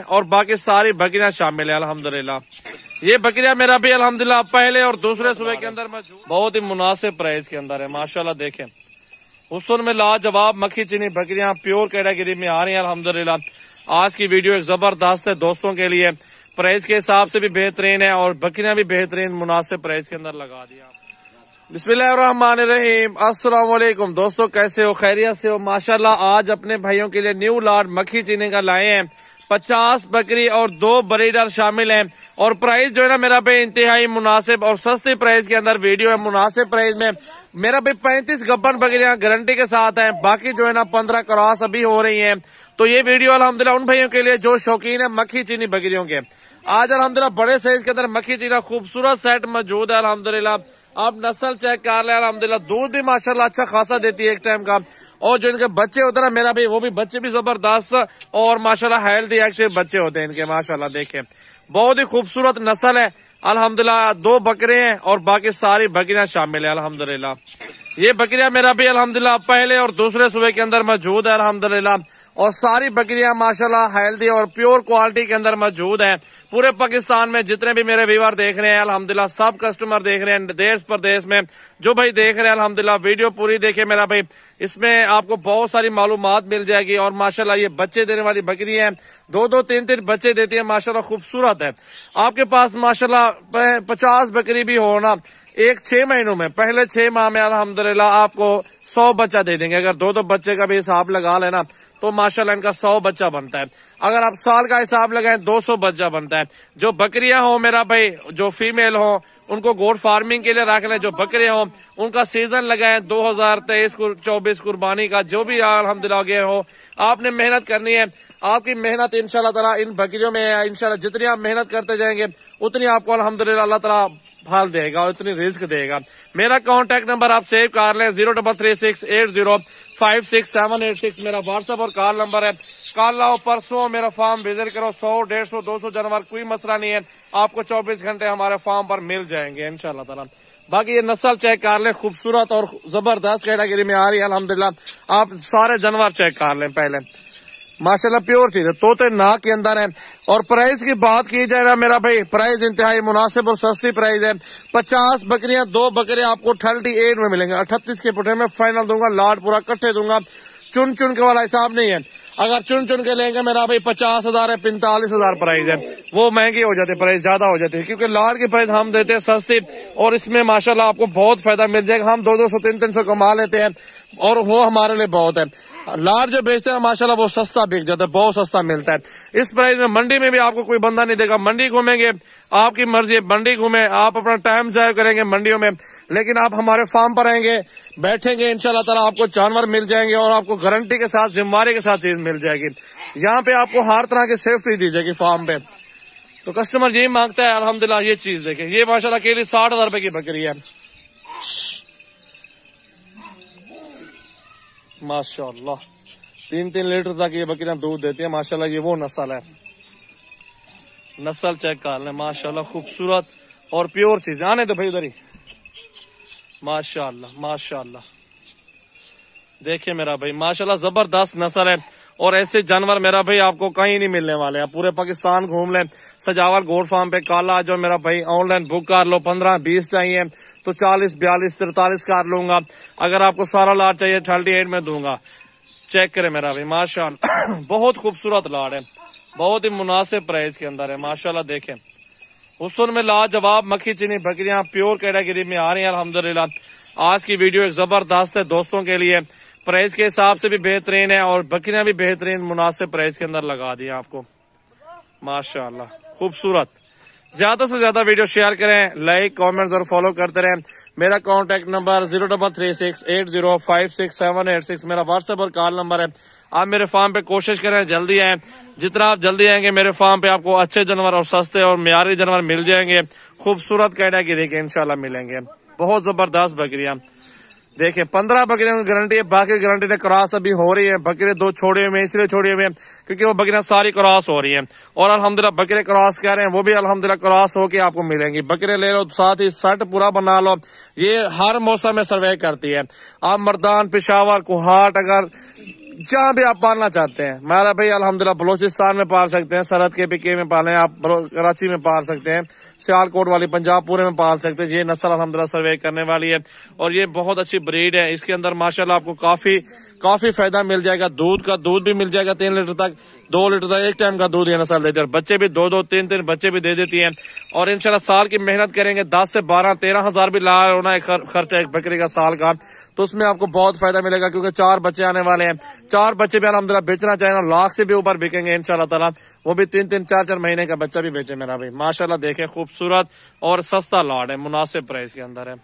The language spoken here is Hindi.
और बाकी सारी बकरियां शामिल है अल्हम्दुलिल्लाह। ये बकरियां मेरा भी अल्हम्दुलिल्लाह पहले और दूसरे सुबह के अंदर बहुत ही मुनासिब प्राइस के अंदर है माशाल्लाह। देखें हुस्न में लाजवाब मक्खी चीनी बकरियां प्योर कैटेगरी में आ रही है अल्हम्दुलिल्लाह। आज की वीडियो एक जबरदस्त है दोस्तों के लिए, प्राइस के हिसाब से भी बेहतरीन है और बकरियां भी बेहतरीन मुनासिब प्राइस के अंदर लगा दिया। बिस्मिल्लाहिर्रहमानिर्रहीम, अस्सलाम वालेकुम दोस्तों, कैसे हो? खैरियत से हो? माशाल्लाह आज अपने भाइयों के लिए न्यू लॉट मक्खी चीनी का लाए हैं। 50 बकरी और 2 ब्रीडर शामिल हैं और प्राइस जो है ना मेरा भाई इंतहाई मुनासिब और सस्ती प्राइस के अंदर वीडियो है। मुनासिब प्राइस में मेरा भाई 35 गब्बन बकरियां गारंटी के साथ हैं, बाकी जो है ना 15 क्रॉस अभी हो रही हैं। तो ये वीडियो अल्हम्दुलिल्लाह उन भाइयों के लिए जो शौकीन है मक्खी चीनी बकरियों के। आज अल्हम्दुलिल्लाह बड़े साइज के अंदर मक्खी चीनी खूबसूरत सेट मौजूद है अल्हम्दुलिल्लाह। आप नस्ल चेक कर ले अल्हम्दुलिल्लाह, दूध भी माशाल्लाह अच्छा खासा देती है एक टाइम का। और जो इनके बच्चे होते हैं मेरा भाई वो भी बच्चे भी जबरदस्त और माशाल्लाह हेल्दी एक्टिव बच्चे होते हैं इनके माशाल्लाह। देखें बहुत ही खूबसूरत नस्ल है अल्हम्दुलिल्लाह। 2 बकरे हैं और बाकी सारी बकरियां शामिल है अल्हम्दुलिल्लाह। ये बकरियां मेरा भी अल्हम्दुलिल्लाह पहले और दूसरे सुबह के अंदर मौजूद है अल्हम्दुलिल्लाह। और सारी बकरियां माशाल्लाह हेल्दी और प्योर क्वालिटी के अंदर मौजूद हैं। पूरे पाकिस्तान में जितने भी मेरे व्यूअर देख रहे हैं अल्हम्दुलिल्लाह, सब कस्टमर देख रहे हैं देश प्रदेश में जो भाई देख रहे हैं अल्हम्दुलिल्लाह, वीडियो पूरी देखे मेरा भाई, इसमें आपको बहुत सारी मालूमात मिल जाएगी। और माशाल्लाह ये बच्चे देने वाली बकरी है, 2-2, 3-3 बच्चे देती है माशाल्लाह, खूबसूरत है। आपके पास माशाल्लाह 50 बकरी भी हो ना, एक 6 महीनों में, पहले 6 माह में अल्हम्दुलिल्लाह आपको 100 बच्चा दे देंगे। अगर 2-2 बच्चे का भी हिसाब लगा लेना तो माशाल्लाह इनका 100 बच्चा बनता है। अगर आप साल का हिसाब लगाएं 200 बच्चा बनता है। जो बकरियां हो मेरा भाई, जो फीमेल हो उनको गोट फार्मिंग के लिए रख लें। जो बकरे हो उनका सीजन लगाएं 2023-24 कुर्बानी का, जो भी अल्हम्दुलिल्लाह गए हो। आपने मेहनत करनी है, आपकी मेहनत इंशाल्लाह ताला इन बकरियों में है। इंशाल्लाह जितनी आप मेहनत करते जाएंगे उतनी आपको अल्हम्दुलिल्लाह अल्लाह ताला फल देगा और इतनी रिस्क देगा। मेरा कॉन्टेक्ट नंबर आप सेव कर लें, 033680568786 मेरा व्हाट्सएप और कॉल नंबर है। कल आओ परसों मेरा फार्म विजिट करो, 100, 150, 200 जानवर कोई मसला नहीं है, आपको 24 घंटे हमारे फार्म पर मिल जाएंगे इंशाल्लाह ताला। बाकी ये नस्ल चेक कर लें, खूबसूरत और जबरदस्त कैटेगरी में आ रही है अल्हम्दुलिल्लाह। आप सारे जानवर चेक कर लें पहले, माशाल्लाह प्योर चीज है, तोते नाक के अंदर है। और प्राइस की बात की जाए ना मेरा भाई, प्राइस इंतहाई मुनासिब और सस्ती प्राइस है। 50 बकरियां 2 बकरे आपको 38 में मिलेंगे। 38 के पुठे में फाइनल दूंगा, लाट पूरा कट्ठे दूंगा, चुन चुन के वाला हिसाब नहीं है। अगर चुन चुन के लेंगे मेरा भाई 50,000 है, 45,000 प्राइस है, वो महंगी हो जाती है, प्राइस ज्यादा हो जाती है। क्योंकि लाट की प्राइस हम देते हैं सस्ती और इसमें माशाल्लाह आपको बहुत फायदा मिल जाएगा। हम 200, 300 कमा लेते हैं और वो हमारे लिए बहुत है। लाट जो बेचते हैं माशाल्लाह वो सस्ता बिक जाता है, बहुत सस्ता मिलता है इस प्राइस में। मंडी में भी आपको कोई बंदा नहीं देगा, मंडी घूमेंगे आपकी मर्जी है, मंडी घूमे आप अपना टाइम जाया करेंगे मंडियों में, लेकिन आप हमारे फार्म पर आएंगे बैठेंगे इंशाल्लाह ताला आपको जानवर मिल जाएंगे और आपको गारंटी के साथ जिम्मेदारी के साथ चीज मिल जाएगी। यहाँ पे आपको हर तरह की सेफ्टी दी जाएगी फार्म पे। तो कस्टमर यही मांगता है अल्हम्दुलिल्लाह। ये चीज देखे, ये माशाल्लाह के लिए 60,000 रुपए की बकरी है माशाल्लाह। 3-3 लीटर तक ये बकरियां दूध देती है माशाल्लाह। ये वो नस्ल है, नस्ल चेक कर लें माशाल्लाह, खूबसूरत और प्योर चीज। आने तो भाई उधर ही, माशाल्लाह माशाल्लाह। देखिए मेरा भाई माशाल्लाह जबरदस्त नस्ल है और ऐसे जानवर मेरा भाई आपको कहीं नहीं मिलने वाले हैं। पूरे पाकिस्तान घूम लें, सजावल गोट फार्म पे काला जो मेरा भाई ऑनलाइन बुक कर लो। 15-20 चाहिए तो 40, 42, 43 कर लूंगा। अगर आपको सारा लाट चाहिए 38 में दूंगा। चेक करें मेरा भाई माशाल्लाह बहुत खूबसूरत लाट है, बहुत ही मुनासिब प्राइस के अंदर है माशाल्लाह। देखें हुस्न में लाजवाब मक्खी चीनी बकरियां प्योर कैटेगरी में आ रही है अल्हम्दुलिल्लाह। आज की वीडियो एक जबरदस्त है दोस्तों के लिए, प्राइस के हिसाब से भी बेहतरीन है और बकरियां भी बेहतरीन मुनासिब प्राइस के अंदर लगा दी आपको माशाल्लाह, खूबसूरत। ज्यादा से ज्यादा वीडियो शेयर करें, लाइक कमेंट्स और फॉलो करते रहें। मेरा कॉन्टेक्ट नंबर 033680568786 मेरा व्हाट्सएप और कॉल नंबर है। आप मेरे फार्म पे कोशिश करें जल्दी आए, जितना आप जल्दी आएंगे मेरे फार्म पे आपको अच्छे जानवर और सस्ते और मियारी जानवर मिल जाएंगे। खूबसूरत कैटेगरी के इंशाल्लाह मिलेंगे, बहुत जबरदस्त बकरियां। देखें 15 बकरियों की गारंटी है, बाकी गारंटी ने क्रॉस अभी हो रही है। बकरे 2 छोड़े हुए इसलिए छोड़े हुए क्योंकि वो बकरियां सारी क्रॉस हो रही हैं और अल्हम्दुलिल्लाह बकरे क्रॉस कह रहे हैं वो भी अल्हम्दुलिल्लाह क्रॉस होके आपको मिलेंगी। बकरे ले लो, साथ ही सेट पूरा बना लो, ये हर मौसम में सर्वे करती है। आप मर्दान, पेशावर, कुहाट, अगर जहाँ भी आप पालना चाहते हैं, मेरा भाई अल्हम्दुलिल्लाह बलोचिस्तान में पाल सकते हैं, सरहद के PK में पालें, आप कराची में पाल सकते हैं, सियालकोट वाली पंजाब पूरे में पाल सकते हैं। ये नस्ल अल्हम्दुलिल्लाह सर्वे करने वाली है और ये बहुत अच्छी ब्रीड है। इसके अंदर माशाल्लाह आपको काफी फायदा मिल जाएगा। दूध भी मिल जाएगा 3 लीटर तक, 2 लीटर तक एक टाइम का दूध ये नस्ल देती है। और बच्चे भी 2-2, 3-3 बच्चे भी दे देती हैं। और इंशाल्लाह साल की मेहनत करेंगे 10 से 12, 13 हजार भी ला होना है खर्चा एक बकरी का साल का, तो उसमें आपको बहुत फायदा मिलेगा क्योंकि 4 बच्चे आने वाले हैं। 4 बच्चे भी अल्हम्दुलिल्लाह बेचना चाहें, लाख से भी ऊपर बिकेंगे इंशाल्लाह ताला। वो भी 3-3, 4-4 महीने का बच्चा भी बेचे मेरा भाई। माशाल्लाह देखें खूबसूरत और सस्ता लॉट है, मुनासिब प्राइस के अंदर है।